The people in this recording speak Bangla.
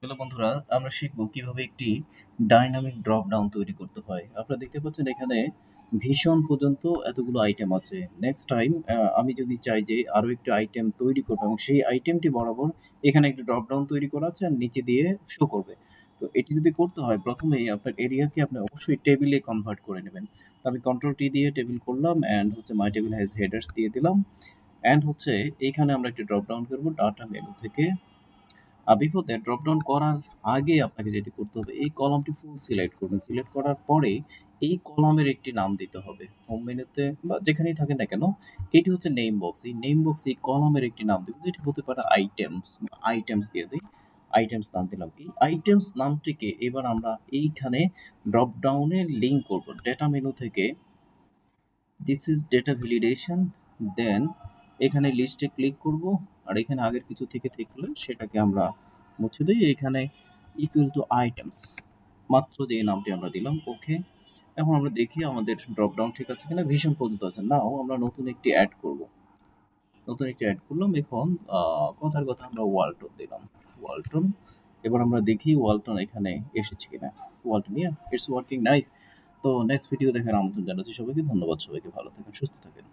হ্যালো বন্ধুরা, আমরা শিখব কিভাবে একটি ডাইনামিক ড্রপ ডাউন তৈরি করতে হয়। আপনারা দেখতে পাচ্ছেন এখানে ভীষণ পর্যন্ত এতগুলো আইটেম আছে। নেক্সট টাইম আমি যদি চাই যে আরো একটি আইটেম তৈরি করব এবং সেই আইটেমটি বরাবর এখানে একটি ড্রপ ডাউন তৈরি করা আছে আর নিচে দিয়ে শো করবে। তো এটি যদি করতে হয় প্রথমেই আপনার এরিয়াকে আপনি অবশ্যই টেবিলে কনভার্ট করে নেবেন। তো আমি কন্ট্রোল টি দিয়ে টেবিল করলাম অ্যান্ড হচ্ছে মাই টেবিল হ্যাজ হেডার্স দিয়ে দিলাম। অ্যান্ড হচ্ছে এইখানে আমরা একটি ড্রপ ডাউন করব ডাটা মেনু থেকে। বিপদে ড্রপ ডাউন করার আগে আপনাকে যেটি করতে হবে, এই কলামটি ফুল সিলেক্ট করবেন। সিলেক্ট করার পরে এই কলামের একটি নাম দিতে হবে। হোম মেনুতে বা যেখানেই থাকেন না কেন, এটি হচ্ছে নেম বক্স। এই নেম বক্সে এই কলামের একটি নাম দিব, যেটি হতে পারে আইটেমস। আইটেমস দিয়ে দিই। আইটেমস নাম দিলাম। এই আইটেমস নামটিকে এবার আমরা এইখানে ড্রপ ডাউনে লিঙ্ক করব। ডেটা মেনু থেকে দিস ইজ ডেটা ভ্যালিডেশন, দেন এখানে লিস্টে ক্লিক করব আর এখানে আগের কিছু থেকে থাকলে সেটাকে আমরা মুছে দিই। এখানে ইকুয়াল টু আইটেমস মাত্র যে নামটি আমরা দিলাম, ওকে। এখন আমরা দেখি আমাদের ড্রপ ডাউন ঠিক আছে কিনা। ভীষণ পদ্ধতি আছে। নাও আমরা নতুন একটি অ্যাড করব। নতুন একটি অ্যাড করলাম। এখন কথার কথা আমরা ওয়ালটন দিলাম। ওয়ালটন। এবার আমরা দেখি ওয়ালটন এখানে এসেছে কিনা। Walton, it's working nice. তো নেক্সট ভিডিও দেখার আমন্ত্রণ জানাচ্ছি সবাইকে। ধন্যবাদ সবাইকে। ভালো থাকেন, সুস্থ থাকেন।